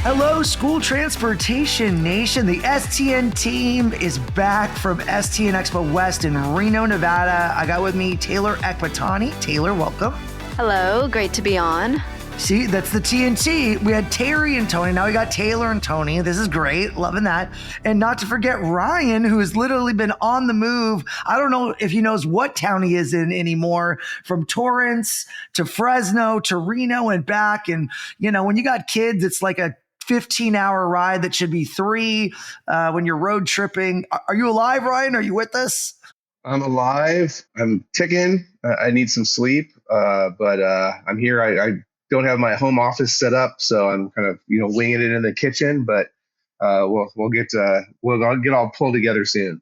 Hello, School Transportation Nation. The STN team is back from STN EXPO West in Reno, Nevada. I got with me Taylor Ekbatani. Taylor, welcome. Hello, great to be on. See, that's the TNT. We had Terry and Tony. Now we got Taylor and Tony. This is great. Loving that. And not to forget Ryan, who has literally been on the move. I don't know if he knows what town he is in anymore, from Torrance to Fresno to Reno and back. And, you know, when you got kids, it's like a 15-hour ride that should be 3 when you're road tripping. Are you alive, Ryan? Are you with us? I'm alive. I'm ticking. I need some sleep, but I'm here. I don't have my home office set up, so I'm kind of winging it in the kitchen. But we'll get all pulled together soon.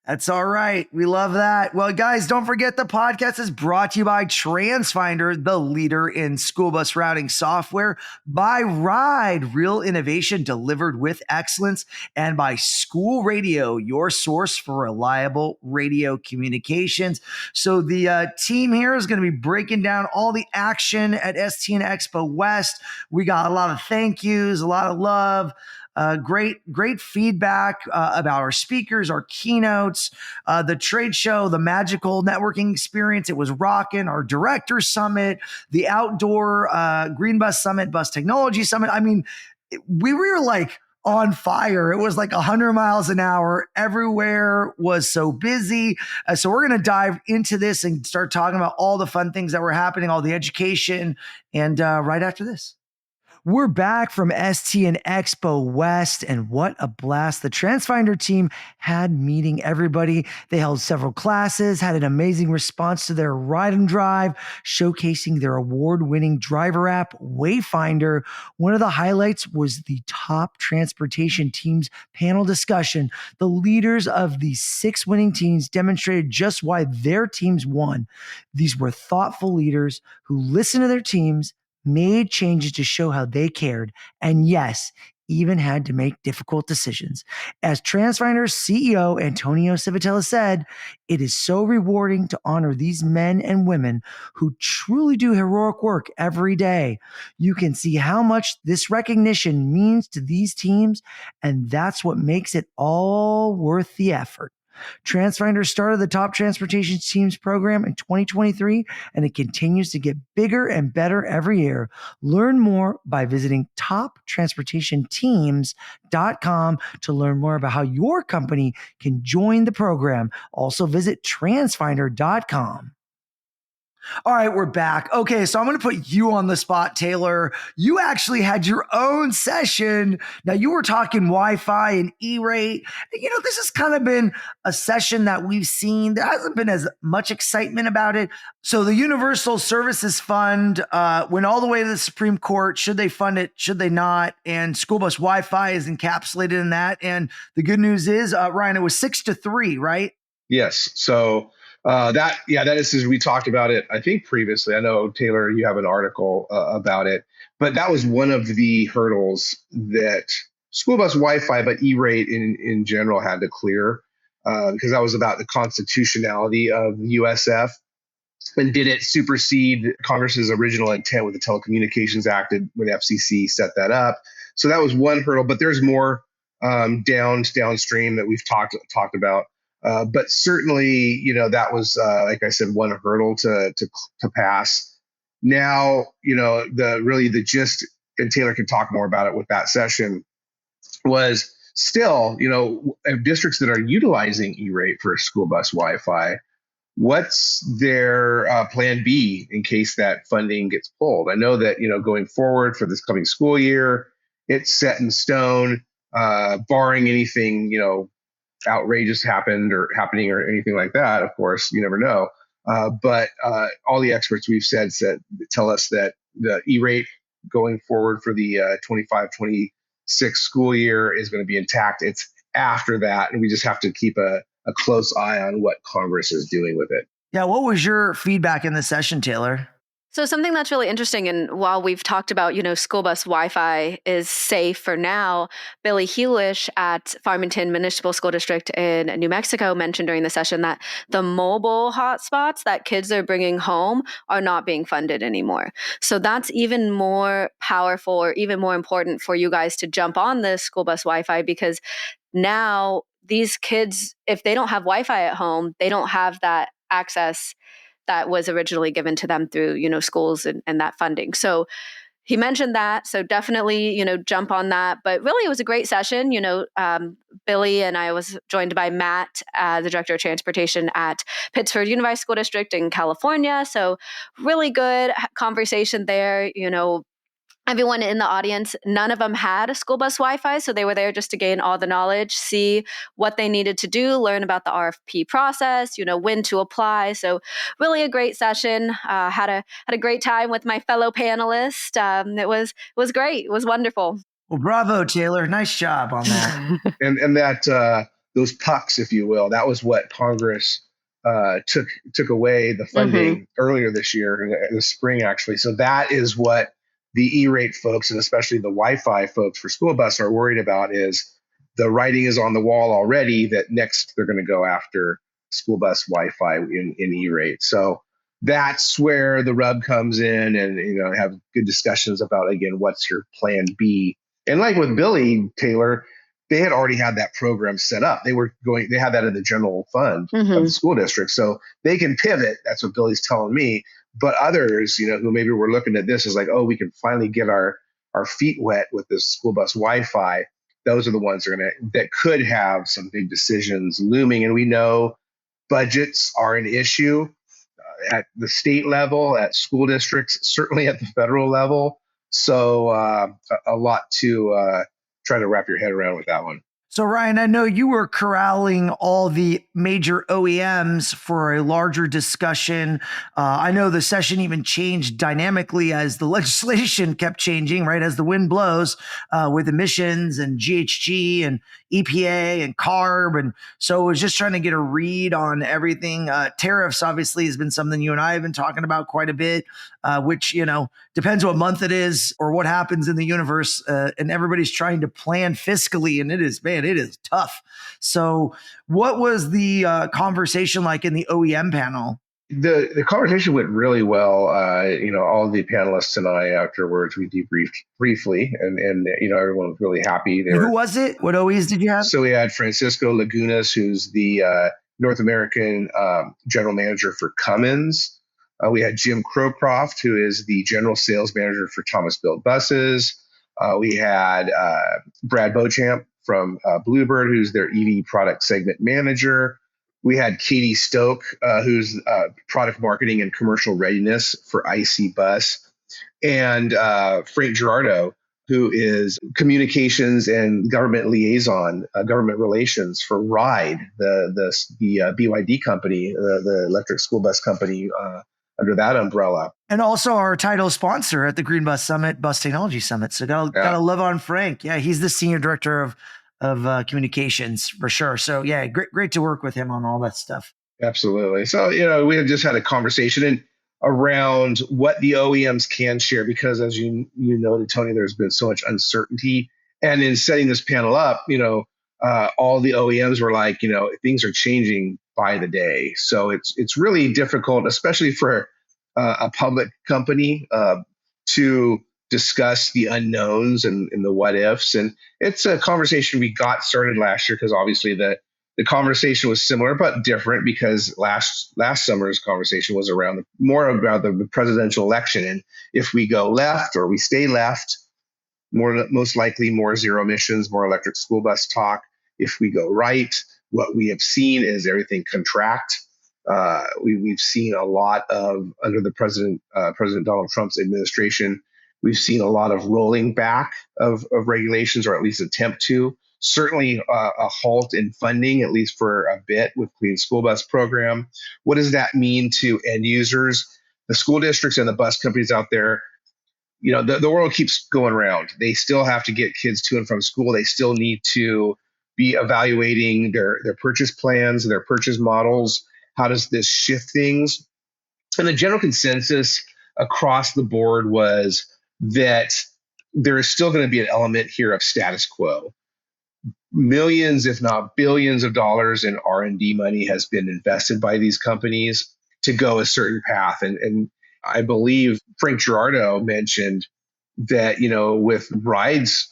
That's all right. We love that. Well, guys, don't forget the podcast is brought to you by TransFinder, the leader in school bus routing software, by Ride, real innovation delivered with excellence, and by School Radio, your source for reliable radio communications. So the team here is going to be breaking down all the action at STN EXPO West. We got a lot of thank yous, a lot of love. Great feedback about our speakers, our keynotes, the trade show, the magical networking experience. It was rocking. Our director summit, the outdoor Green Bus Summit, Bus Technology Summit. I mean, we were like on fire. It was like 100 miles an hour. Everywhere was so busy. So we're going to dive into this and start talking about all the fun things that were happening, all the education, and right after this. We're back from STN EXPO West, and what a blast. The TransFinder team had meeting everybody. They held several classes, had an amazing response to their ride and drive, showcasing their award-winning driver app, Wayfinder. One of the highlights was the top transportation teams panel discussion. The leaders of the 6 winning teams demonstrated just why their teams won. These were thoughtful leaders who listened to their teams, made changes to show how they cared, and yes, even had to make difficult decisions. As TransFinder's CEO Antonio Civitella said, it is so rewarding to honor these men and women who truly do heroic work every day. You can see how much this recognition means to these teams, and that's what makes it all worth the effort. TransFinder started the Top Transportation Teams program in 2023, and it continues to get bigger and better every year. Learn more by visiting toptransportationteams.com to learn more about how your company can join the program. Also visit transfinder.com. All right, we're back. Okay, so I'm going to put you on the spot, Taylor. You actually had your own session. Now, you were talking Wi-Fi and E-rate. You know, this has kind of been a session that we've seen. There hasn't been as much excitement about it. So the Universal Services Fund went all the way to the Supreme Court. Should they fund it? Should they not? And school bus Wi-Fi is encapsulated in that. And the good news is, Ryan, it was 6-3, right? Yes. So that is, as we talked about it, I think previously. I know, Taylor, you have an article about it, but that was one of the hurdles that school bus Wi-Fi, but E-rate in general had to clear, because that was about the constitutionality of USF. And did it supersede Congress's original intent with the Telecommunications Act when FCC set that up? So that was one hurdle, but there's more downstream that we've talked about. But certainly, that was, like I said, one hurdle to pass. Now, the gist, and Taylor can talk more about it with that session, was still, districts that are utilizing E-rate for school bus Wi-Fi, what's their plan B in case that funding gets pulled? I know that, going forward for this coming school year, it's set in stone, barring anything, outrageous happening or anything like that. Of course, you never know. But all the experts we've tell us that the E-rate going forward for the 25-26 school year is going to be intact. It's after that, and we just have to keep a close eye on what Congress is doing with it. Yeah, what was your feedback in the session, Taylor? So something that's really interesting, and while we've talked about, school bus Wi-Fi is safe for now, Billy Heelish at Farmington Municipal School District in New Mexico mentioned during the session that the mobile hotspots that kids are bringing home are not being funded anymore. So that's even more powerful or even more important for you guys to jump on this school bus Wi-Fi, because now these kids, if they don't have Wi-Fi at home, they don't have that access that was originally given to them through, schools and that funding. So he mentioned that. So definitely, jump on that. But really, it was a great session. Billy and I was joined by Matt, the director of transportation at Pittsford Unified School District in California. So really good conversation there. Everyone in the audience, none of them had a school bus Wi-Fi, so they were there just to gain all the knowledge, see what they needed to do, learn about the RFP process, when to apply. So really a great session. Had a great time with my fellow panelists. It was great. It was wonderful. Well, bravo, Taylor. Nice job on that. And that those pucks, if you will, that was what Congress took away the funding earlier this year, in the spring actually. So that is what the E-rate folks, and especially the Wi-Fi folks for school bus, are worried about. Is the writing is on the wall already that next they're going to go after school bus Wi-Fi in E-rate. So that's where the rub comes in, and have good discussions about, again, what's your plan B. And like with Billy, Taylor, they had already had that program set up. They had that in the general fund of the school district. So they can pivot. That's what Billy's telling me. But others, who maybe were looking at this as like, oh, we can finally get our feet wet with this school bus Wi-Fi. Those are the ones that could have some big decisions looming. And we know budgets are an issue at the state level, at school districts, certainly at the federal level. So a lot to try to wrap your head around with that one. So, Ryan, I know you were corralling all the major OEMs for a larger discussion. I know the session even changed dynamically as the legislation kept changing, right? As the wind blows with emissions and GHG and EPA and CARB. And so I was just trying to get a read on everything. Tariffs obviously has been something you and I have been talking about quite a bit, which, depends what month it is or what happens in the universe. And everybody's trying to plan fiscally, and it is tough. So what was the conversation like in the OEM panel? The conversation went really well. All the panelists and I afterwards, we debriefed briefly, and everyone was really happy. Who was it? What OEs did you have? So we had Francisco Lagunas, who's the North American general manager for Cummins. We had Jim Crowcroft, who is the general sales manager for Thomas Built Buses. We had Brad Beauchamp from Bluebird, who's their EV product segment manager. We had Katie Stoke, who's product marketing and commercial readiness for IC Bus, and Frank Gerardo, who is communications and government liaison, government relations for RIDE, the BYD company, the electric school bus company under that umbrella. And also our title sponsor at the Green Bus Summit, Bus Technology Summit. So gotta love on Frank. Yeah, he's the senior director of communications for sure. So yeah, great to work with him on all that stuff. Absolutely. So, we have just had a conversation around what the OEMs can share, because as you noted, Tony, there's been so much uncertainty. And in setting this panel up, all the OEMs were like, things are changing by the day. So it's really difficult, especially for a public company, to discuss the unknowns and the what ifs. And it's a conversation we got started last year, because obviously the conversation was similar but different, because last summer's conversation was more about the presidential election, and if we go left or we stay left, most likely more zero emissions, more electric school bus talk. If we go right, what we have seen is everything contract. We've seen a lot of, under the President Donald Trump's administration, we've seen a lot of rolling back of regulations, or at least attempt to. Certainly a halt in funding, at least for a bit, with Clean School Bus Program. What does that mean to end users? The school districts and the bus companies out there, the world keeps going around. They still have to get kids to and from school. They still need to be evaluating their purchase plans, their purchase models. How does this shift things? And the general consensus across the board was that there is still going to be an element here of status quo. Millions, if not billions of dollars in R&D money has been invested by these companies to go a certain path. And I believe Frank Girardo mentioned that, with Ride's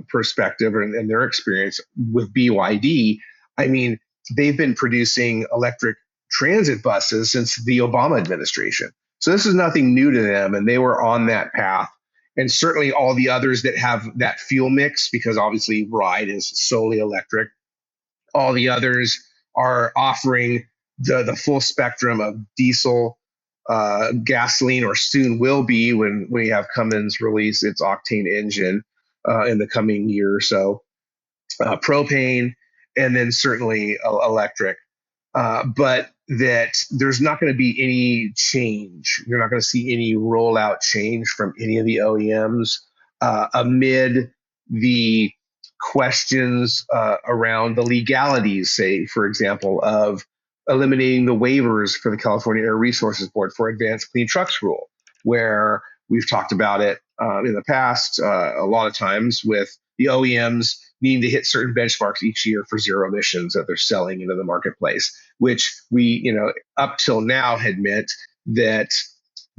perspective and their experience with BYD, I mean, they've been producing electric transit buses since the Obama administration. So this is nothing new to them, and they were on that path. And certainly all the others that have that fuel mix, because obviously Ride is solely electric, all the others are offering the full spectrum of diesel, gasoline, or soon will be when we have Cummins release its octane engine in the coming year or so, propane, and then certainly electric. But that there's not going to be any change. You're not going to see any rollout change from any of the OEMs amid the questions around the legalities, say, for example, of eliminating the waivers for the California Air Resources Board for advanced clean trucks rule, where we've talked about it in the past a lot of times with the OEMs needing to hit certain benchmarks each year for zero emissions that they're selling into the marketplace, which we, up till now had meant that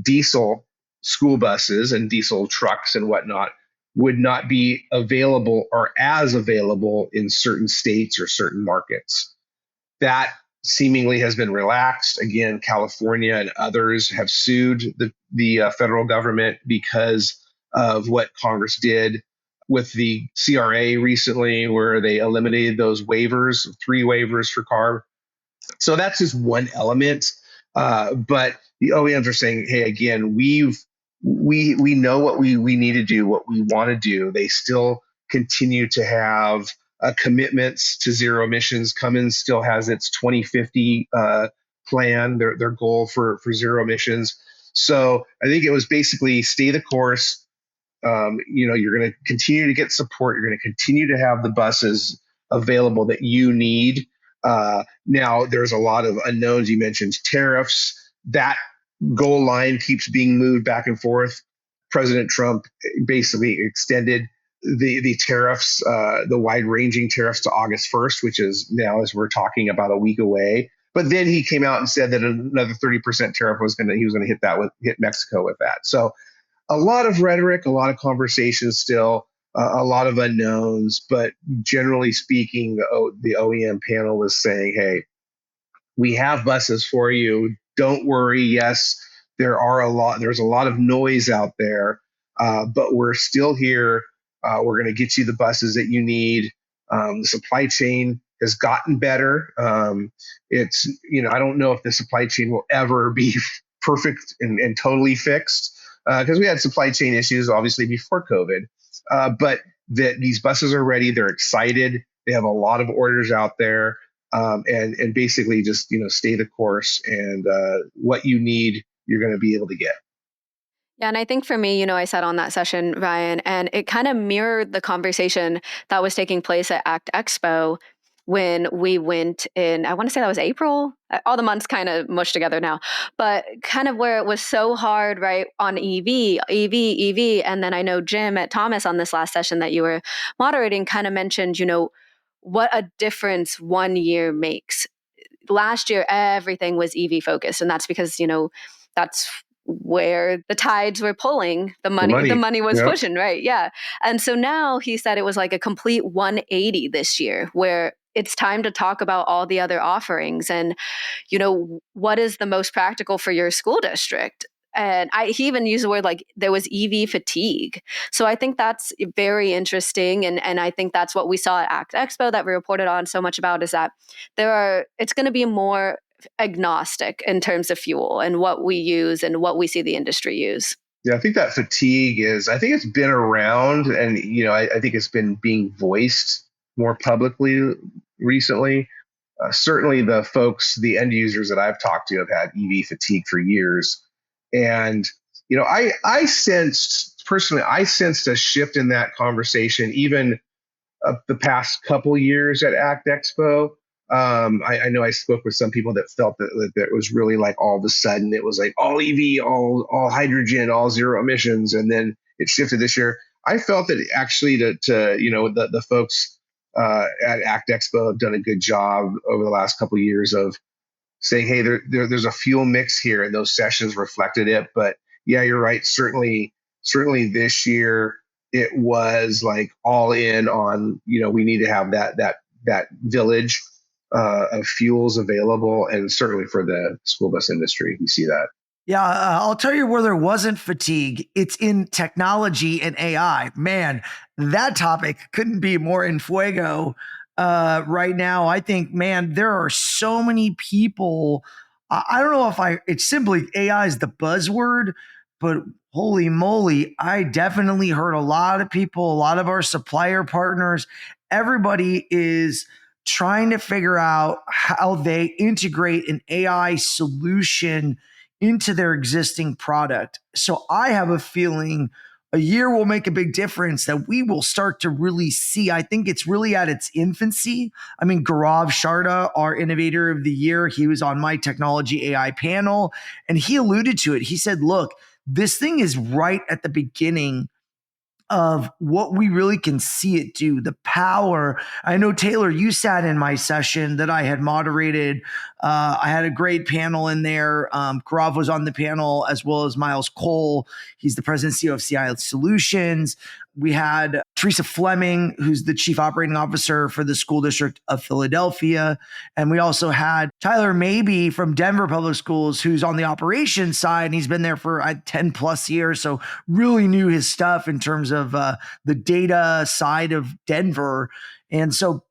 diesel school buses and diesel trucks and whatnot would not be available or as available in certain states or certain markets. That seemingly has been relaxed. Again, California and others have sued the federal government because of what Congress did with the CRA recently, where they eliminated those waivers, 3 waivers for CARB. So that's just one element. But the OEMs are saying, hey, again, we know what we need to do, what we want to do. They still continue to have commitments to zero emissions. Cummins still has its 2050 plan, their goal for zero emissions. So I think it was basically stay the course. You're going to continue to get support. You're going to continue to have the buses available that you need. Now, there's a lot of unknowns. You mentioned tariffs. That goal line keeps being moved back and forth. President Trump basically extended the tariffs, the wide-ranging tariffs to August 1st, which is now, as we're talking, about a week away. But then he came out and said that another 30% tariff he was going to hit Mexico with that. So a lot of rhetoric, a lot of conversations still, a lot of unknowns, but generally speaking, the OEM panel was saying, hey, we have buses for you. Don't worry. Yes, there's a lot of noise out there, but we're still here. We're going to get you the buses that you need. The supply chain has gotten better. I don't know if the supply chain will ever be perfect and totally fixed, because we had supply chain issues obviously before COVID, but that these buses are ready. They're excited. They have a lot of orders out there, and basically just stay the course, and what you need, you're going to be able to get. Yeah, and I think for me, I sat on that session, Ryan, and it kind of mirrored the conversation that was taking place at ACT Expo when we went in, I want to say that was April. All the months kind of mushed together now, but kind of where it was so hard, right, on EV. And then I know Jim at Thomas on this last session that you were moderating kind of mentioned, what a difference 1 year makes. Last year, everything was EV focused, and that's because, that's where the tides were pulling, the money was Yep. pushing, right? Yeah. And so now he said it was like a complete 180 this year, where it's time to talk about all the other offerings and, what is the most practical for your school district. And he even used the word like there was EV fatigue. So I think that's very interesting. And I think that's what we saw at ACT Expo that we reported on so much about, is that it's going to be more agnostic in terms of fuel and what we use and what we see the industry use. Yeah, I think that fatigue I think it's been around, and I think it's been being voiced more publicly recently. Certainly the end users that I've talked to have had EV fatigue for years. And, I sensed a shift in that conversation, even the past couple years at ACT Expo, I know I spoke with some people that felt that it was really like all of a sudden it was like all EV, all hydrogen, all zero emissions, and then it shifted this year. I felt that actually to the folks at ACT Expo have done a good job over the last couple of years of saying, hey, there's a fuel mix here, and those sessions reflected it. But yeah, you're right. Certainly this year it was like all in on, we need to have that village of fuels available, and certainly for the school bus industry, we see that. Yeah, I'll tell you where there wasn't fatigue. It's in technology and AI. Man, that topic couldn't be more in fuego right now. I think, man, there are so many people. I don't know if it's simply AI is the buzzword, but holy moly, I definitely heard a lot of people, a lot of our supplier partners, everybody is trying to figure out how they integrate an AI solution into their existing product. So I have a feeling a year will make a big difference that we will start to really see. I think it's really at its infancy. I mean, Gaurav Sharda, our innovator of the year, he was on my technology AI panel and he alluded to it. He said, look, this thing is right at the beginning of what we really can see it do, the power. I know, Taylor, you sat in my session that I had moderated. I had a great panel in there. Gaurav was on the panel as well as Miles Cole. He's the president and CEO of CI Solutions. We had Teresa Fleming, who's the chief operating officer for the school district of Philadelphia. And we also had Tyler Mabey from Denver Public Schools, who's on the operations side. And he's been there for 10 plus years. So really knew his stuff in terms of the data side of Denver. And so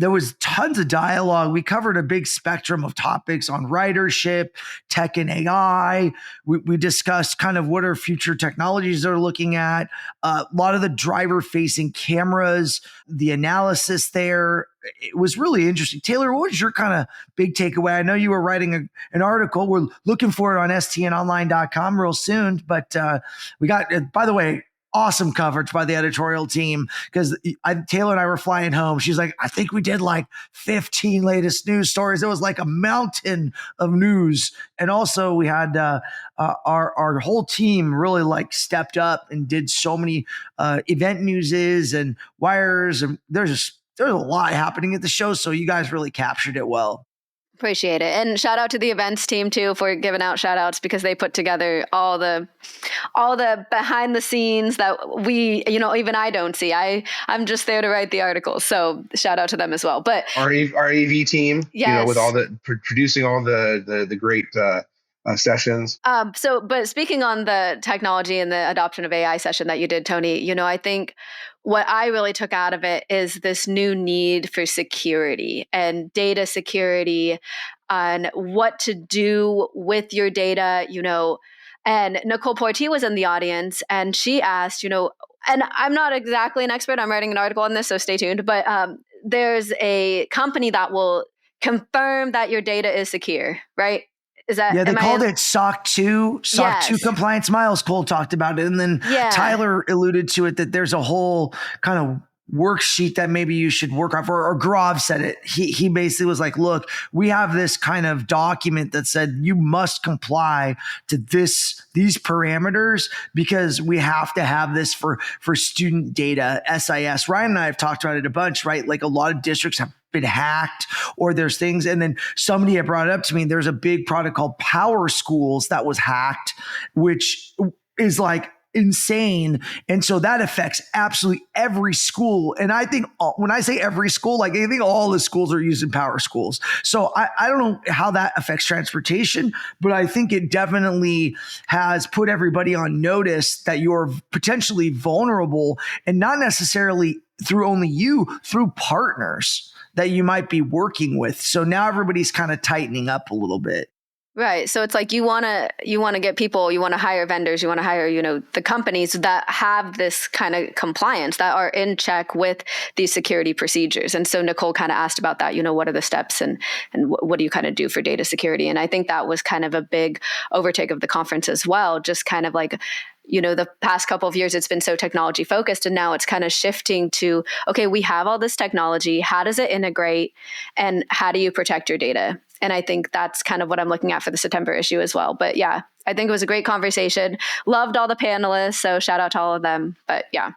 there was tons of dialogue. We covered a big spectrum of topics on ridership, tech and AI. We discussed kind of what are future technologies they're looking at, a lot of the driver-facing cameras, the analysis there. It was really interesting. Taylor, what was your kind of big takeaway? I know you were writing an article. We're looking for it on stnonline.com real soon. But we got, by the way, awesome coverage by the editorial team because Taylor and I were flying home. She's like, I think we did like 15 latest news stories. It was like a mountain of news. And also we had our whole team really like stepped up and did so many event newses and wires. And there's a lot happening at the show. So you guys really captured it well. Appreciate it. And shout out to the events team too for giving out shout outs because they put together all the behind the scenes that we, even I don't see. I'm just there to write the articles. So shout out to them as well. But our AV team, yes. With all the producing all the great sessions. But speaking on the technology and the adoption of AI session that you did, Tony, I think what I really took out of it is this new need for security and data security on what to do with your data, and Nicole Porti was in the audience and she asked, and I'm not exactly an expert, I'm writing an article on this, so stay tuned, but there's a company that will confirm that your data is secure, right? Is that, they called it SOC 2 compliance. Miles Cole talked about it. And then Tyler alluded to it, that there's a whole kind of worksheet that maybe you should work off, or Gaurav said it. He basically was like, look, we have this kind of document that said you must comply to these parameters because we have to have this for student data, SIS. Ryan and I have talked about it a bunch, right? Like a lot of districts have been hacked or there's things. And then somebody had brought it up to me. There's a big product called Power Schools that was hacked, which is like insane. And so that affects absolutely every school. And I think when I say every school, like I think all the schools are using Power Schools. So I don't know how that affects transportation, but I think it definitely has put everybody on notice that you're potentially vulnerable, and not necessarily through only you, through partners that you might be working with. So now everybody's kind of tightening up a little bit. Right. So it's like you want to get people, you want to hire vendors, you want to hire, the companies that have this kind of compliance, that are in check with these security procedures. And so Nicole kind of asked about that, what are the steps and what do you kind of do for data security? And I think that was kind of a big overtake of the conference as well. Just kind of like, the past couple of years, it's been so technology focused, and now it's kind of shifting to, okay, we have all this technology. How does it integrate, and how do you protect your data? And I think that's kind of what I'm looking at for the September issue as well. But yeah, I think it was a great conversation. Loved all the panelists. So shout out to all of them. But yeah.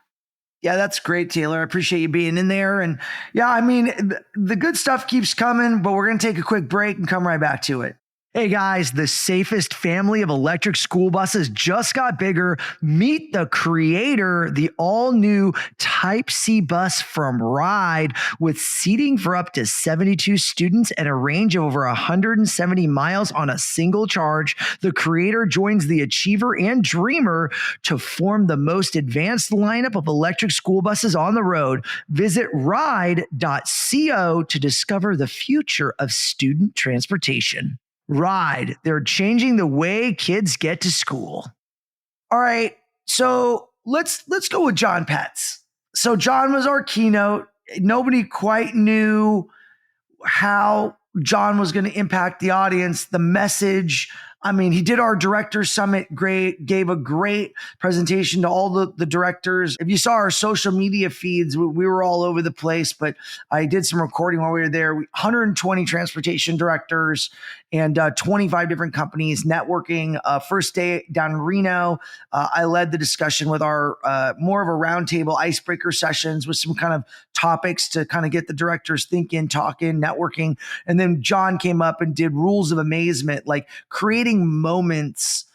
Yeah, that's great, Taylor. I appreciate you being in there. And yeah, I mean, the good stuff keeps coming, but we're going to take a quick break and come right back to it. Hey guys, the safest family of electric school buses just got bigger. Meet the creator, the all new Type C bus from Ride with seating for up to 72 students and a range of over 170 miles on a single charge. The creator joins the Achiever and Dreamer to form the most advanced lineup of electric school buses on the road. Visit ride.co to discover the future of student transportation. Ride. They're changing the way kids get to school. All right. So let's go with John Petz. So John was our keynote. Nobody quite knew how John was going to impact the audience, the message. I mean, he did our director summit great, gave a great presentation to all the directors. If you saw our social media feeds, we were all over the place, but I did some recording while we were there. 120 transportation directors and 25 different companies networking. First day down in Reno, I led the discussion with our more of a roundtable icebreaker sessions with some kind of topics to kind of get the directors thinking, talking, networking. And then John came up and did rules of amazement, like creating moments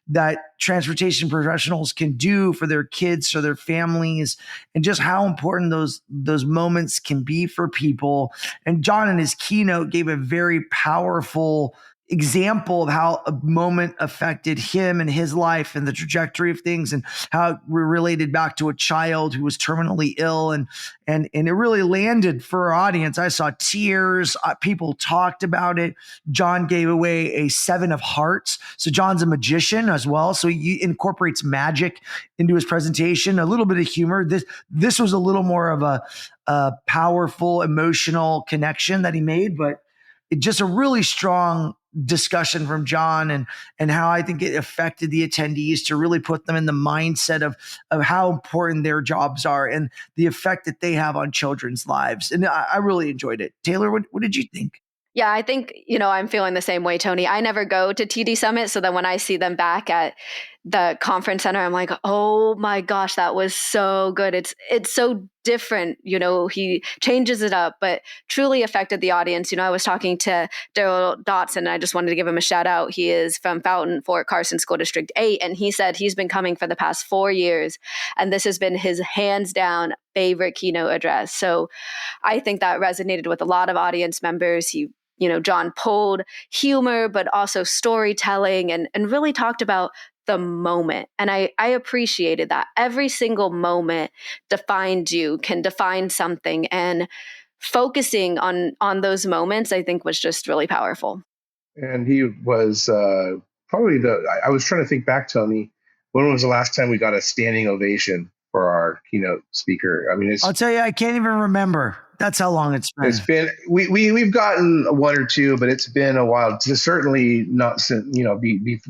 that transportation professionals can do for their kids or their families, and just how important those moments can be for people. And John in his keynote gave a very powerful example of how a moment affected him and his life and the trajectory of things, and how it related back to a child who was terminally ill, and it really landed for our audience. I saw tears. People talked about it. John gave away a 7 of hearts. So John's a magician as well. So he incorporates magic into his presentation, a little bit of humor. This was a little more of a powerful emotional connection that he made, but it just a really strong discussion from John, and how I think it affected the attendees to really put them in the mindset of how important their jobs are and the effect that they have on children's lives. And I really enjoyed it. Taylor, what did you think? Yeah, I think, I'm feeling the same way, Tony. I never go to TD Summit. So then when I see them back at the conference center, I'm like, oh my gosh, that was so good. It's so different. He changes it up, but truly affected the audience. I was talking to Daryl Dotson, and I just wanted to give him a shout out. He is from Fountain, Fort Carson School District 8. And he said he's been coming for the past 4 years. And this has been his hands down favorite keynote address. So I think that resonated with a lot of audience members. John pulled humor, but also storytelling, and really talked about the moment. And I appreciated that. Every single moment defined you, can define something. And focusing on those moments, I think, was just really powerful. And he was probably I was trying to think back, Tony, when was the last time we got a standing ovation for our keynote speaker? I mean, I'll tell you, I can't even remember. That's how long it's been. It's been we've gotten one or two, but it's been a while. Certainly not since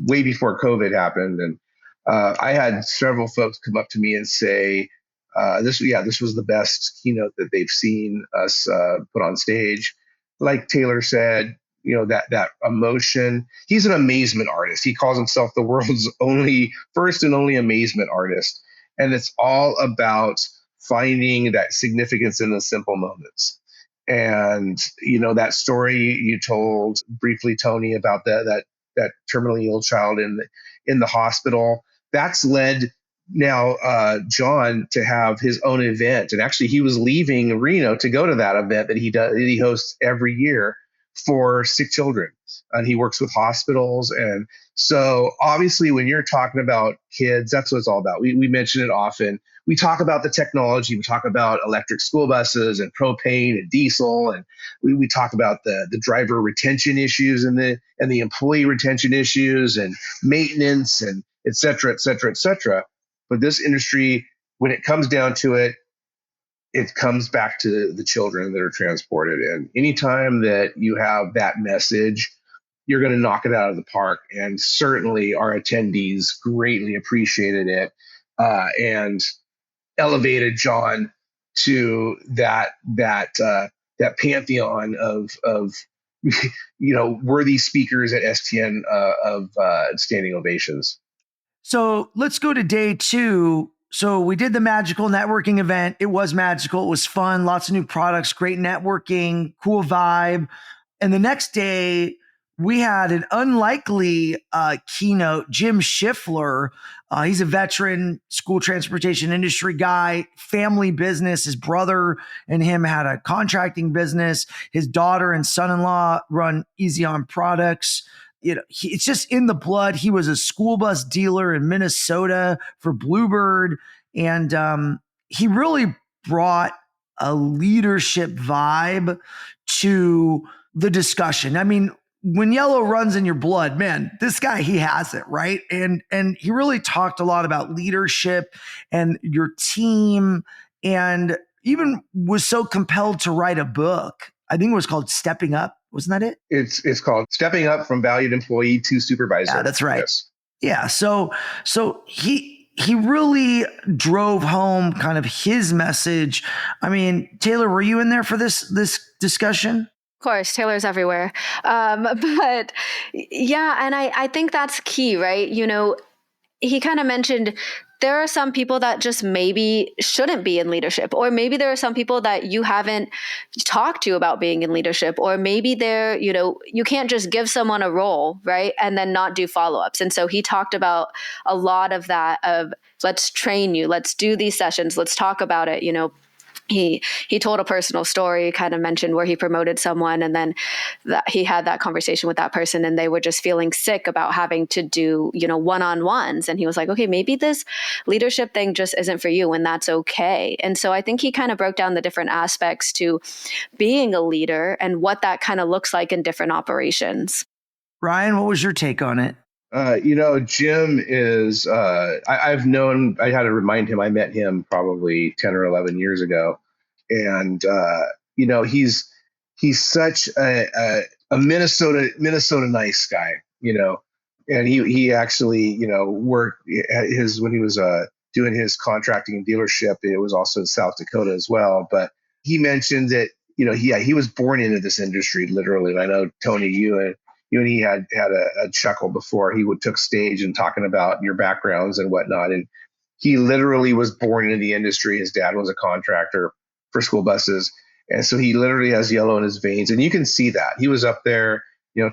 way before COVID happened. And I had several folks come up to me and say, this was the best keynote that they've seen us put on stage. Like Taylor said, that emotion. He's an amazement artist. He calls himself the world's first and only amazement artist, and it's all about finding that significance in the simple moments. And that story you told briefly, Tony, about that terminally ill child in the hospital, that's led now John to have his own event. And actually, he was leaving Reno to go to that event that he hosts every year for sick children. And he works with hospitals. And so obviously, when you're talking about kids, that's what it's all about. We mention it often. We talk about the technology. We talk about electric school buses and propane and diesel. And we talk about the driver retention issues and the employee retention issues and maintenance and et cetera, et cetera, et cetera. But this industry, when it comes down to it, it comes back to the children that are transported. And anytime that you have that message, you're going to knock it out of the park. And certainly our attendees greatly appreciated it, and elevated John to that pantheon of worthy speakers at STN, of standing ovations. So let's go to day 2. So we did the magical networking event. It was magical. It was fun. Lots of new products, great networking, cool vibe. And the next day, we had an unlikely keynote. Jim Schiffler, he's a veteran school transportation industry guy, family business. His brother and him had a contracting business. His daughter and son-in-law run Easy On Products. It's just in the blood. He was a school bus dealer in Minnesota for Bluebird, and he really brought a leadership vibe to the discussion. I mean, when yellow runs in your blood, man, this guy, he has it, right? And he really talked a lot about leadership and your team, and even was so compelled to write a book. I think it was called Stepping Up. Wasn't that it? It's called Stepping Up from Valued Employee to Supervisor. Yeah, that's right. Yes. Yeah. So he really drove home kind of his message. I mean, Taylor, were you in there for this discussion? Of course, Taylor's everywhere. But yeah, and I think that's key, right? He kind of mentioned there are some people that just maybe shouldn't be in leadership, or maybe there are some people that you haven't talked to about being in leadership, or maybe you can't just give someone a role, right, and then not do follow-ups. And so he talked about a lot of that, of let's train you, let's do these sessions, let's talk about it. He told a personal story, kind of mentioned where he promoted someone, and then he had that conversation with that person, and they were just feeling sick about having to do, one-on-ones. And he was like, okay, maybe this leadership thing just isn't for you, and that's okay. And so I think he kind of broke down the different aspects to being a leader and what that kind of looks like in different operations. Ryan, what was your take on it? Jim is, I've known, I had to remind him, I met him probably 10 or 11 years ago. And, he's such a Minnesota nice guy, and he actually, worked when he was, doing his contracting and dealership. It was also in South Dakota as well. But he mentioned that, he was born into this industry, literally. And I know, Tony, you and he had a chuckle before he took stage and talking about your backgrounds and whatnot. And he literally was born into the industry. His dad was a contractor for school buses. And so he literally has yellow in his veins. And you can see that. He was up there,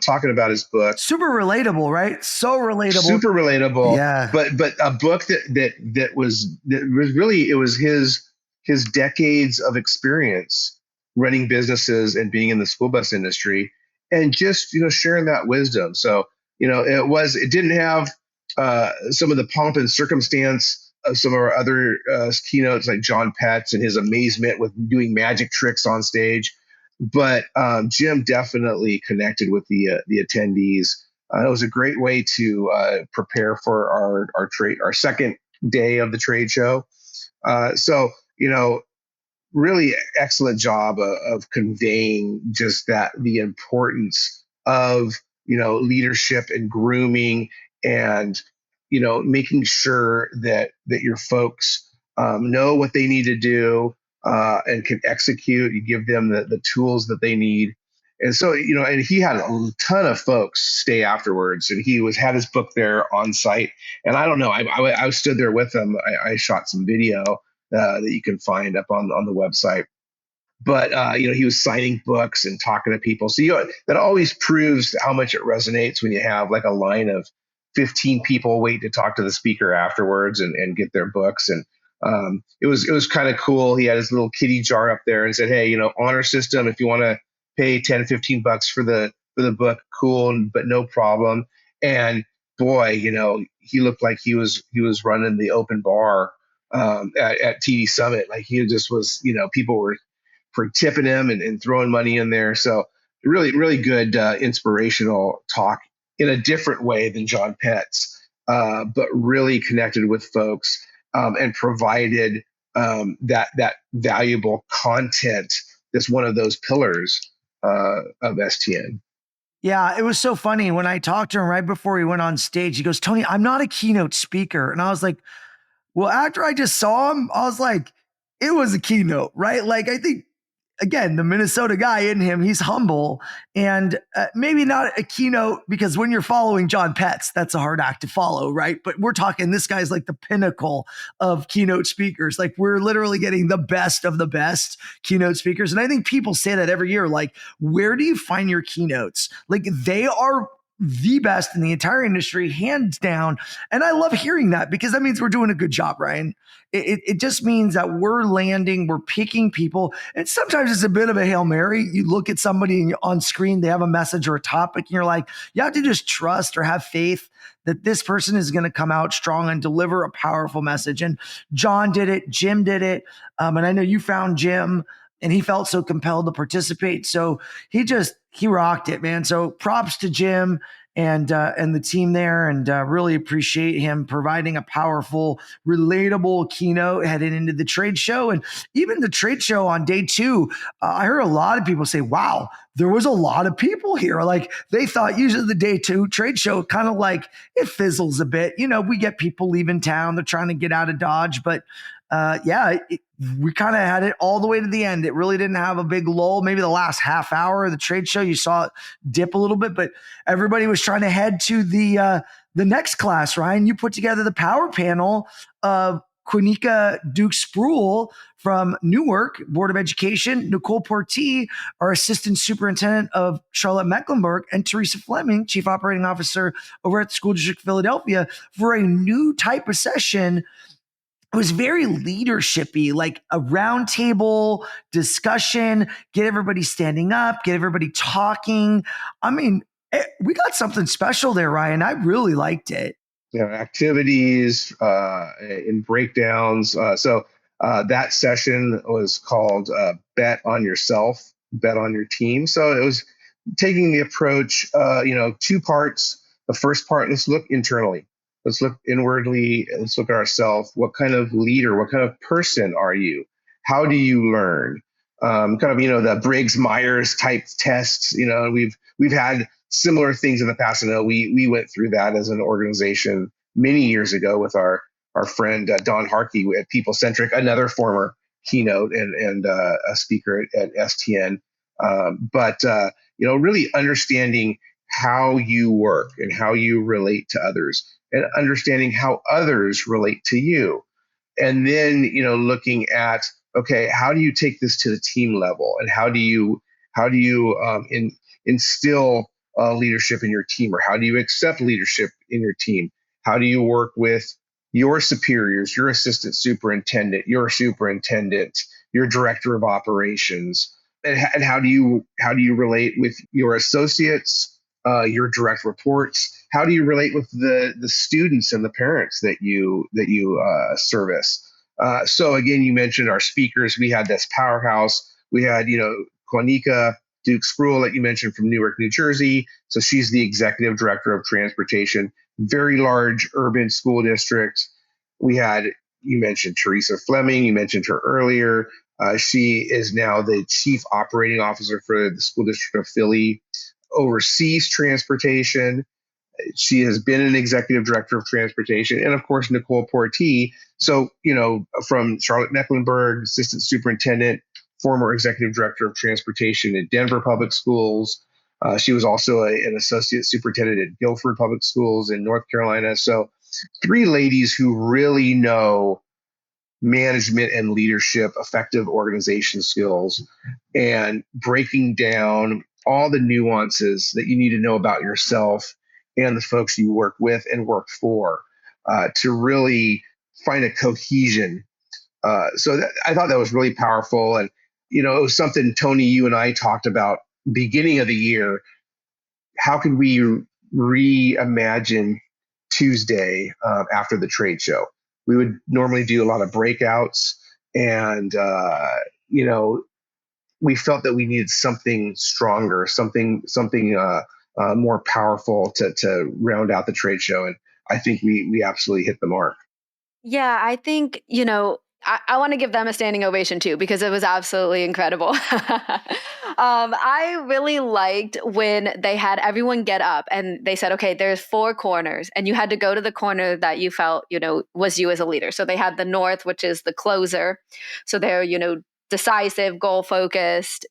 talking about his book. Super relatable, right? So relatable. Super relatable. Yeah. But a book that was really, it was his decades of experience running businesses and being in the school bus industry, and just, sharing that wisdom. So, it didn't have some of the pomp and circumstance of some of our other keynotes, like John Petz and his amazement with doing magic tricks on stage. But Jim definitely connected with the attendees. It was a great way to prepare for our second day of the trade show. So, really excellent job of conveying just the importance of, leadership and grooming, and, making sure that your folks know what they need to do, and can execute. You give them the tools that they need. And so, and he had a ton of folks stay afterwards, and he had his book there on site. And I don't know, I stood there with him. I shot some video that you can find up on the website. But he was signing books and talking to people. So that always proves how much it resonates when you have like a line of 15 people wait to talk to the speaker afterwards and get their books. And it was kind of cool. He had his little kitty jar up there and said, "Hey, honor system. If you want to pay 10, 15 bucks for the book, cool, but no problem." And boy, he looked like he was running the open bar at TD Summit. Like he just was, people were tipping him and throwing money in there. So really, really good inspirational talk in a different way than John Petz, but really connected with folks, and provided that valuable content that's one of those pillars of STN. Yeah, it was so funny when I talked to him right before he went on stage. He goes, Tony, I'm not a keynote speaker. And I was like, well, after I just saw him, I was like, it was a keynote, right? Like, I think again, the Minnesota guy in him, he's humble and maybe not a keynote because when you're following John Petz, that's a hard act to follow, right? But we're talking, this guy's like the pinnacle of keynote speakers. Like we're literally getting the best of the best keynote speakers. And I think people say that every year, like, where do you find your keynotes? Like they are the best in the entire industry, hands down. And I love hearing that because that means we're doing a good job, Ryan. It just means that we're landing, we're picking people. And sometimes it's a bit of a Hail Mary. You look at somebody and on screen, they have a message or a topic, and you're like, you have to just trust or have faith that this person is going to come out strong and deliver a powerful message. And John did it, Jim did it. And I know you found Jim and he felt so compelled to participate. So he rocked it, man. So props to Jim and the team there, and really appreciate him providing a powerful, relatable keynote heading into the trade show. And even the trade show on day two, I heard a lot of people say, wow, there was a lot of people here. Like they thought usually the day two trade show kind of like it fizzles a bit. You know, we get people leaving town, they're trying to get out of Dodge, but we kind of had it all the way to the end. It really didn't have a big lull. Maybe the last half hour of the trade show, you saw it dip a little bit, but everybody was trying to head to the next class. Ryan, you put together the power panel of Quenica Duke Spruill from Newark Board of Education, Nicole Porti, our Assistant Superintendent of Charlotte Mecklenburg, and Teresa Fleming, Chief Operating Officer over at the School District Philadelphia, for a new type of session. It was very leadershipy, like a roundtable discussion, get everybody standing up, get everybody talking. I mean, we got something special there, Ryan. I really liked it. Activities and breakdowns. So that session was called Bet on Yourself, Bet on Your Team. So it was taking the approach, two parts. The first part, let's look internally. Let's look inwardly. Let's look at ourselves. What kind of leader, what kind of person are you? How do you learn? The Briggs Myers type tests. We've had similar things in the past. We went through that as an organization many years ago with our friend Don Harkey at People Centric, another former keynote and a speaker at STN. Really understanding how you work and how you relate to others, and understanding how others relate to you, and then looking at, okay, how do you take this to the team level, and how do you instill leadership in your team, or how do you accept leadership in your team? How do you work with your superiors, your assistant superintendent, your superintendent, your director of operations, and how do you relate with your associates, your direct reports? How do you relate with the students and the parents that you service? So again, you mentioned our speakers. We had this powerhouse. We had Quanica Duke Spruill that you mentioned from Newark, New Jersey. So she's the executive director of transportation, very large urban school district. We had, you mentioned Teresa Fleming. You mentioned her earlier. She is now the chief operating officer for the school district of Philly, oversees transportation. She has been an executive director of transportation, and of course, Nicole Porti. So, from Charlotte Mecklenburg, assistant superintendent, former executive director of transportation at Denver Public Schools. She was also an associate superintendent at Guilford Public Schools in North Carolina. So, three ladies who really know management and leadership, effective organization skills, and breaking down all the nuances that you need to know about yourself and the folks you work with and work for, to really find a cohesion. I thought that was really powerful. And, it was something, Tony, you and I talked about beginning of the year. How could we reimagine Tuesday after the trade show? We would normally do a lot of breakouts, and we felt that we needed something stronger, something more powerful to round out the trade show, and I think we absolutely hit the mark. Yeah, I think, I want to give them a standing ovation too, because it was absolutely incredible. I really liked when they had everyone get up and they said, okay, there's 4 corners and you had to go to the corner that you felt, was you as a leader. So they had the north, which is the closer. So they're, decisive, goal focused,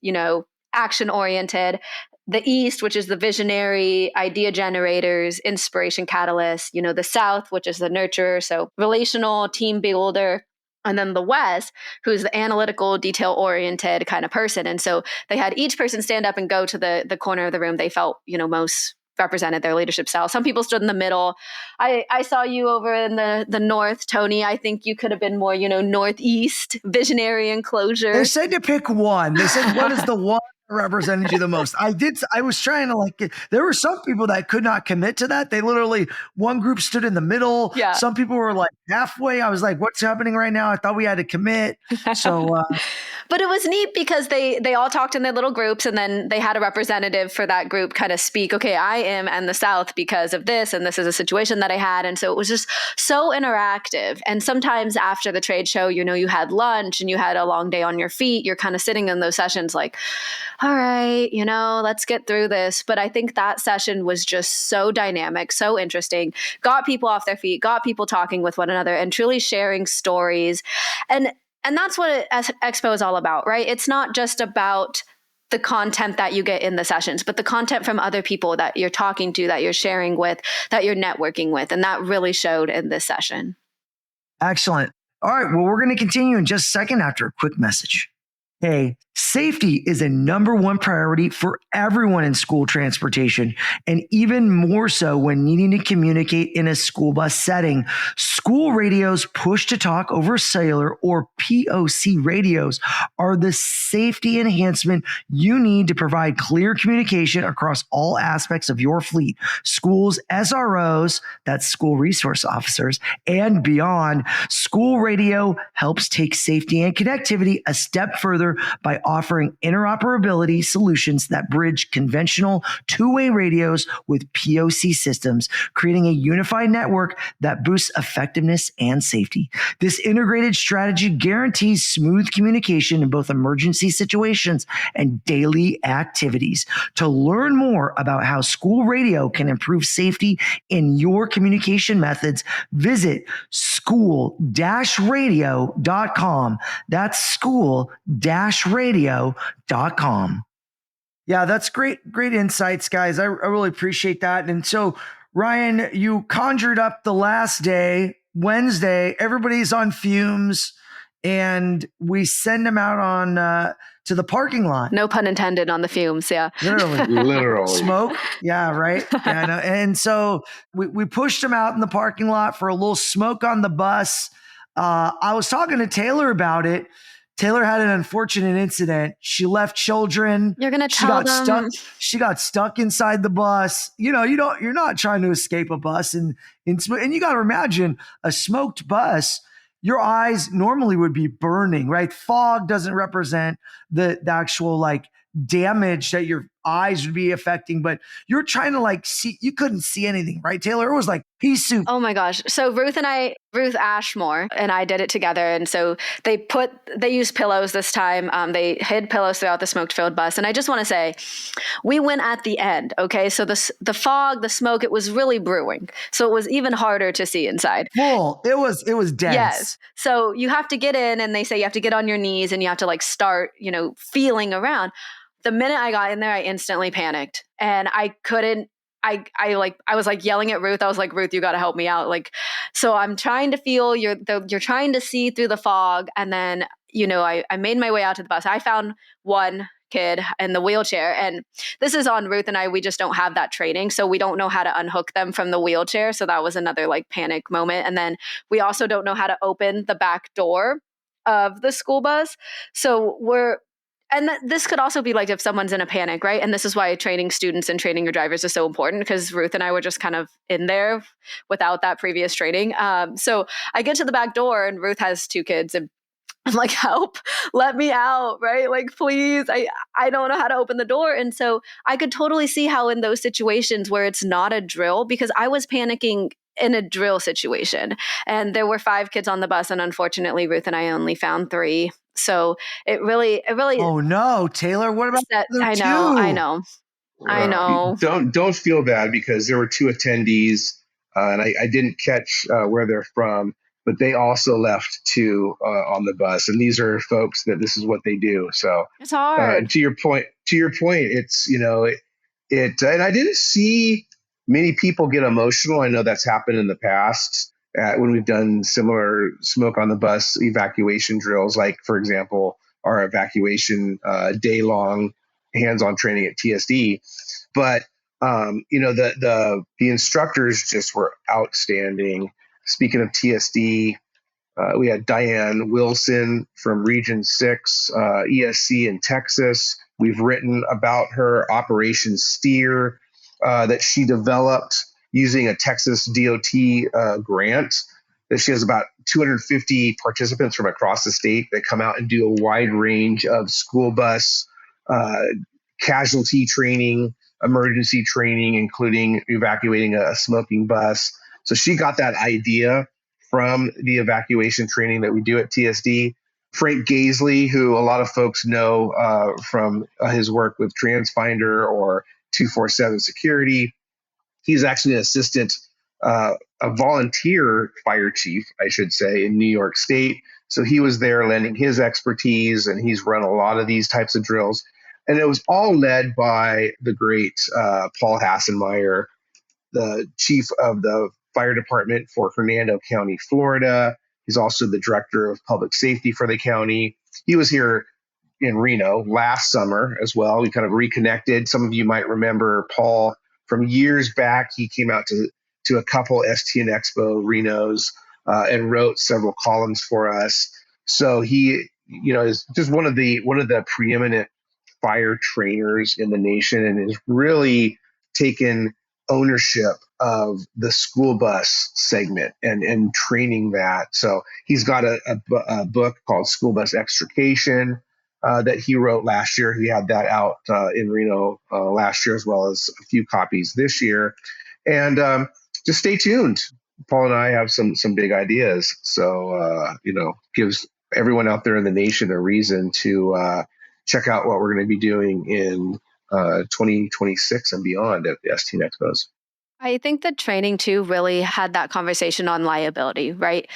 action oriented. The east, which is the visionary, idea generators, inspiration catalysts, the south, which is the nurturer, so relational, team builder, and then the west, who's the analytical, detail oriented kind of person. And so they had each person stand up and go to the corner of the room they felt most represented their leadership style. Some people stood in the middle. I saw you over in the north, Tony. I think you could have been more northeast, visionary and closure. They said to pick one. They said, what is the one that represented you the most? I was trying to there were some people that could not commit to that. They literally, one group stood in the middle. Yeah. Some people were like halfway. I was like, what's happening right now? I thought we had to commit. So, but it was neat because they all talked in their little groups, and then they had a representative for that group kind of speak, okay, I am in the South because of this, and this is a situation that I had. And so it was just so interactive. And sometimes after the trade show, you had lunch and you had a long day on your feet. You're kind of sitting in those sessions like, all right, let's get through this. But I think that session was just so dynamic, so interesting, got people off their feet, got people talking with one another and truly sharing stories. And that's what Expo is all about, right? It's not just about the content that you get in the sessions, but the content from other people that you're talking to, that you're sharing with, that you're networking with. And that really showed in this session. Excellent. All right. Well, we're going to continue in just a second after a quick message. Hey, safety is a number one priority for everyone in school transportation, and even more so when needing to communicate in a school bus setting. School radios, push to talk over cellular or POC radios, are the safety enhancement you need to provide clear communication across all aspects of your fleet. Schools, SROs, that's school resource officers, and beyond. School radio helps take safety and connectivity a step further by offering interoperability solutions that bridge conventional two-way radios with POC systems, creating a unified network that boosts effectiveness and safety. This integrated strategy guarantees smooth communication in both emergency situations and daily activities. To learn more about how school radio can improve safety in your communication methods, visit school-radio.com. That's school-radio.com. Yeah, that's great insights, guys. I really appreciate that. And so, Ryan, you conjured up the last day, Wednesday. Everybody's on fumes, and we send them out on to the parking lot. No pun intended on the fumes. Yeah, literally smoke. Yeah, right. Yeah, no. And so we pushed them out in the parking lot for a little smoke on the bus. I was talking to Taylor about it. Taylor had an unfortunate incident. She left children. You're gonna tell them. She got stuck inside the bus. You're not trying to escape a bus, and you got to imagine a smoked bus. Your eyes normally would be burning, right? Fog doesn't represent the actual damage that your eyes would be affecting, but you're trying to see, you couldn't see anything, right, Taylor? It was like pea soup. Oh my gosh. So Ruth Ashmore and I did it together. And so they used pillows this time. They hid pillows throughout the smoke filled bus. And I just want to say, we went at the end. Okay. So the fog, the smoke, it was really brewing. So it was even harder to see inside. Full. It was dense. Yes. So you have to get in, and they say you have to get on your knees and you have to start, feeling around. The minute I got in there, I instantly panicked, and I couldn't. I was yelling at Ruth. I was like, Ruth, you got to help me out. So I'm trying to feel. You're trying to see through the fog, and then I made my way out to the bus. I found one kid in the wheelchair, and this is on Ruth and I. We just don't have that training, so we don't know how to unhook them from the wheelchair. So that was another panic moment. And then we also don't know how to open the back door of the school bus. So this could also be if someone's in a panic, right? And this is why training students and training your drivers is so important, because Ruth and I were just kind of in there without that previous training. So I get to the back door, and Ruth has 2 kids, and I'm like, help, let me out, right? Please, I don't know how to open the door. And so I could totally see how in those situations where it's not a drill, because I was panicking in a drill situation. And there were 5 kids on the bus, and unfortunately Ruth and I only found 3. So it really Oh no, Taylor, what about that, the other I know, I two? know. I know. Don't feel bad because there were 2 attendees, and I didn't catch where they're from, but they also left 2 on the bus, and these are folks that this is what they do. So It's hard. to your point, it's and I didn't see many people get emotional. I know that's happened in the past when we've done similar smoke on the bus evacuation drills, like for example our evacuation day long hands-on training at TSD. But the instructors just were outstanding. Speaking of TSD, we had Diane Wilson from Region 6, ESC in Texas. We've written about her Operation Steer that she developed using a Texas DOT grant. That she has about 250 participants from across the state that come out and do a wide range of school bus casualty training, emergency training, including evacuating a smoking bus. So she got that idea from the evacuation training that we do at TSD. Frank Gaisley, who a lot of folks know from his work with TransFinder or 247 Security, he's actually an assistant, a volunteer fire chief, I should say, in New York State. So he was there lending his expertise, and he's run a lot of these types of drills. And it was all led by the great Paul Hassenmeyer, the chief of the fire department for Hernando County, Florida. He's also the director of public safety for the county. He was here in Reno last summer as well. We kind of reconnected. Some of you might remember Paul from years back. He came out to a couple STN EXPO Renos and wrote several columns for us. So he, is just one of the preeminent fire trainers in the nation, and has really taken ownership of the school bus segment and training that. So he's got a book called School Bus Extrication that he wrote last year. He had that out in Reno last year, as well as a few copies this year. And just stay tuned. Paul and I have some big ideas. So, gives everyone out there in the nation a reason to check out what we're going to be doing in 2026 and beyond at the STN Expos. I think the training too really had that conversation on liability, right?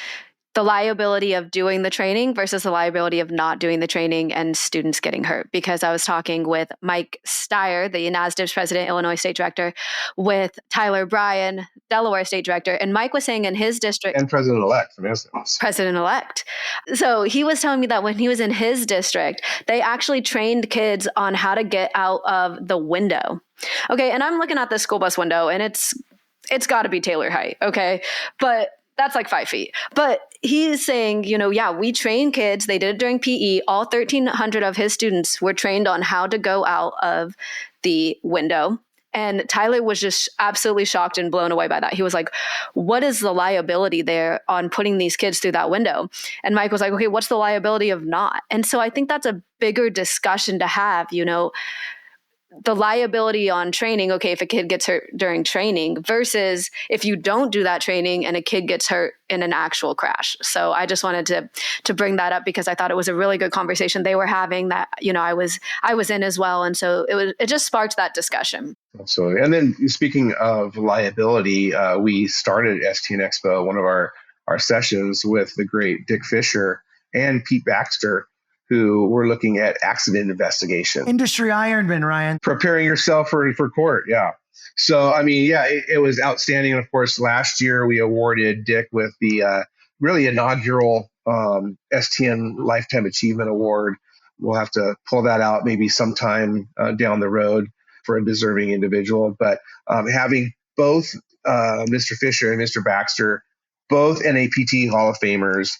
The liability of doing the training versus the liability of not doing the training and students getting hurt. Because I was talking with Mike Steyer, the NASDIP's president, Illinois state director, with Tyler Bryan, Delaware state director. And Mike was saying in his district. And president-elect from NASDIP. President-elect. So he was telling me that when he was in his district, they actually trained kids on how to get out of the window. Okay, and I'm looking at the school bus window, and it's got to be Taylor height, okay? But that's like 5 feet. But he's saying, we train kids. They did it during PE. All 1,300 of his students were trained on how to go out of the window. And Tyler was just absolutely shocked and blown away by that. He was like, what is the liability there on putting these kids through that window? And Mike was like, okay, what's the liability of not? And so I think that's a bigger discussion to have, the liability on training, okay, if a kid gets hurt during training versus if you don't do that training and a kid gets hurt in an actual crash. So I just wanted to bring that up because I thought it was a really good conversation they were having that, I was in as well. And so it just sparked that discussion. Absolutely. And then speaking of liability, we started STN Expo, one of our sessions, with the great Dick Fisher and Pete Baxter, who were looking at accident investigation. Industry Ironman, Ryan. Preparing yourself for court, yeah. So, it was outstanding. And of course, last year we awarded Dick with the really inaugural STN Lifetime Achievement Award. We'll have to pull that out maybe sometime down the road for a deserving individual. But having both Mr. Fisher and Mr. Baxter, both NAPT Hall of Famers,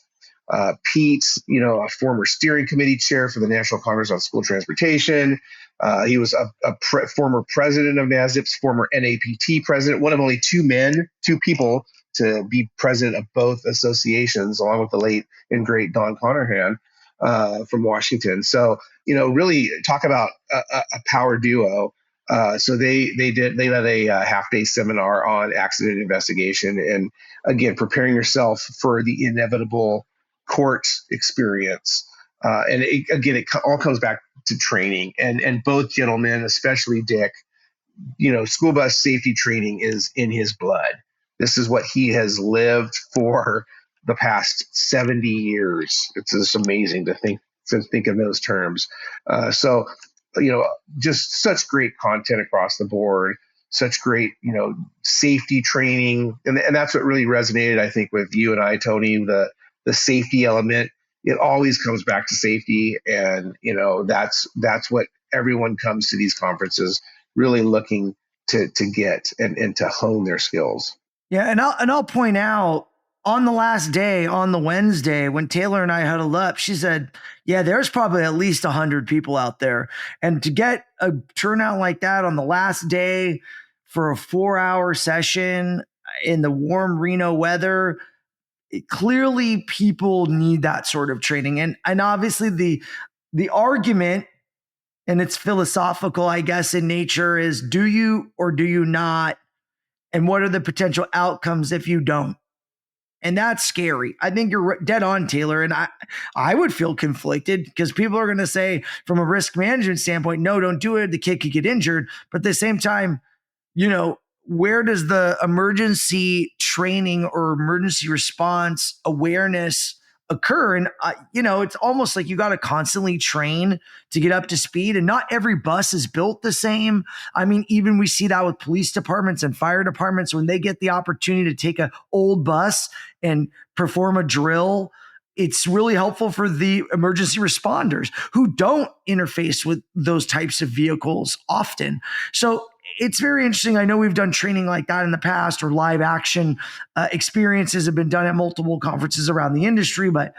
Pete's, a former steering committee chair for the National Congress on School Transportation. He was a former president of NASDIP's, former NAPT president, one of only two people to be president of both associations, along with the late and great Don Connerhan from Washington. So, really talk about a power duo. So they led a half day seminar on accident investigation, and again, preparing yourself for the inevitable court experience. It all comes back to training, and both gentlemen, especially Dick, school bus safety training is in his blood. This is what he has lived for the past 70 years. It's just amazing to think in those terms. So, you know, just such great content across the board, such great, safety training. And that's what really resonated, I think, with you and I, Tony, the safety element. It always comes back to safety. And, that's what everyone comes to these conferences really looking to get and to hone their skills. Yeah, and I'll point out on the last day, on the Wednesday, when Taylor and I huddled up, she said, "Yeah, there's probably at least 100 people out there." And to get a turnout like that on the last day for a 4-hour session in the warm Reno weather, clearly people need that sort of training. And obviously the argument, and it's philosophical, I guess, in nature, is do you or do you not? And what are the potential outcomes if you don't? And that's scary. I think you're dead on, Taylor. And I would feel conflicted because people are going to say, from a risk management standpoint, no, don't do it. The kid could get injured. But at the same time, where does the emergency training or emergency response awareness occur? And, it's almost like you got to constantly train to get up to speed. And not every bus is built the same. I mean, even we see that with police departments and fire departments when they get the opportunity to take an old bus and perform a drill. It's really helpful for the emergency responders who don't interface with those types of vehicles often. So it's very interesting. I know we've done training like that in the past, or live action experiences have been done at multiple conferences around the industry. But,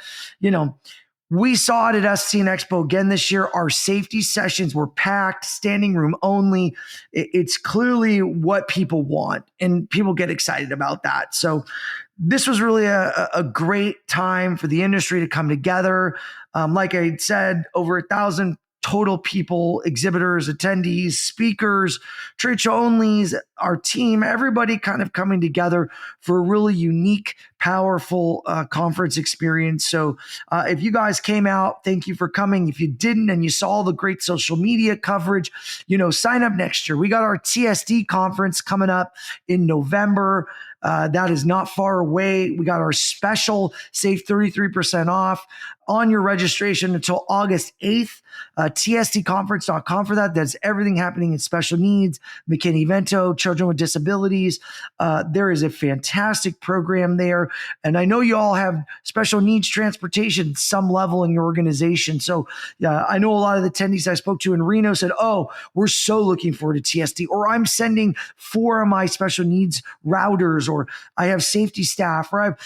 we saw it at STN EXPO again this year. Our safety sessions were packed, standing room only. It's clearly what people want, and people get excited about that. So this was really a great time for the industry to come together. Like I said, over 1,000 total people, exhibitors, attendees, speakers, trade show onlys, our team, everybody kind of coming together for a really unique, powerful conference experience. So if you guys came out, thank you for coming. If you didn't and you saw the great social media coverage, sign up next year. We got our TSD conference coming up in November. That is not far away. We got our special save 33% off on your registration until August 8th. TSDconference.com for that. That's everything happening in special needs, McKinney-Vento, children with disabilities. There is a fantastic program there. And I know you all have special needs transportation at some level in your organization. So I know a lot of the attendees I spoke to in Reno said, "Oh, we're so looking forward to TSD," or "I'm sending 4 of my special needs routers," or "I have safety staff," or "I have,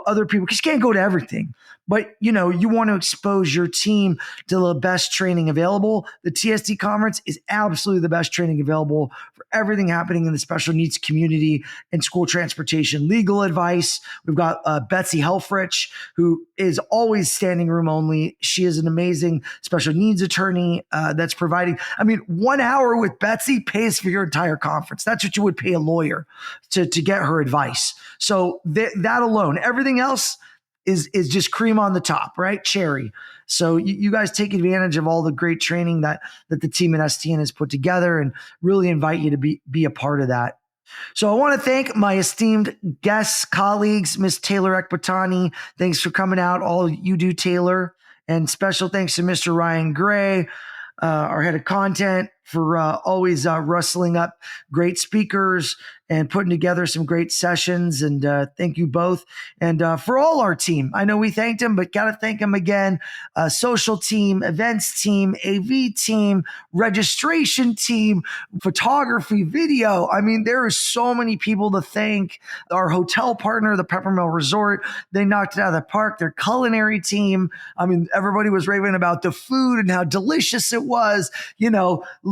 other people," because you can't go to everything. But, you want to expose your team to the best training available. The TSD conference is absolutely the best training available for everything happening in the special needs community and school transportation. Legal advice. We've got Betsy Helfrich, who is always standing room only. She is an amazing special needs attorney that's providing. 1 hour with Betsy pays for your entire conference. That's what you would pay a lawyer to get her advice. So that alone, everything else is just cream on the top, right? Cherry. So you guys take advantage of all the great training that the team at STN has put together, and really invite you to be a part of that. So I want to thank my esteemed guests, colleagues, Miss Taylor Ekbatani. Thanks for coming out. All you do, Taylor. And special thanks to Mr. Ryan Gray, our head of content, for always rustling up great speakers and putting together some great sessions. And thank you both. And for all our team, I know we thanked him, but got to thank him again. Social team, events team, AV team, registration team, photography, video. There are so many people to thank. Our hotel partner, the Peppermill Resort, they knocked it out of the park. Their culinary team. Everybody was raving about the food and how delicious it was.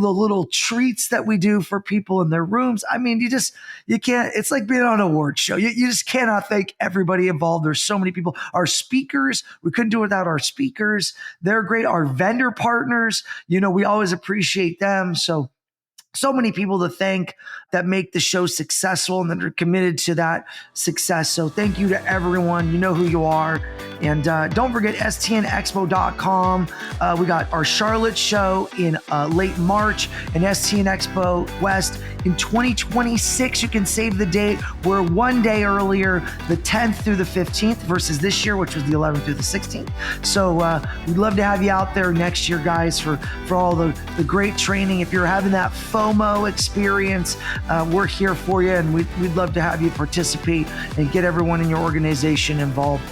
The little treats that we do for people in their rooms. You can't, it's like being on an award show. You just cannot thank everybody involved. There's so many people. Our speakers, we couldn't do it without our speakers. They're great. Our vendor partners, we always appreciate them. So so many people to thank that make the show successful and that are committed to that success. So thank you to everyone. You know who you are. And don't forget stnexpo.com. We got our Charlotte show in late March and STN EXPO West in 2026. You can save the date. We're one day earlier, the 10th through the 15th versus this year, which was the 11th through the 16th. So we'd love to have you out there next year, guys, for all the great training. If you're having that FOMO experience, we're here for you, and we'd love to have you participate and get everyone in your organization involved,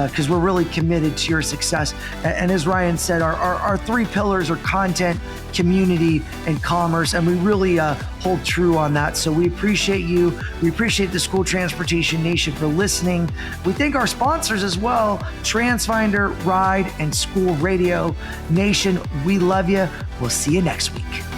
because we're really committed to your success. And as Ryan said, our three pillars are content, community, and commerce, and we really hold true on that. So we appreciate you. We appreciate the School Transportation Nation for listening. We thank our sponsors as well, TransFinder, Ride, and School Radio Nation. We love you. We'll see you next week.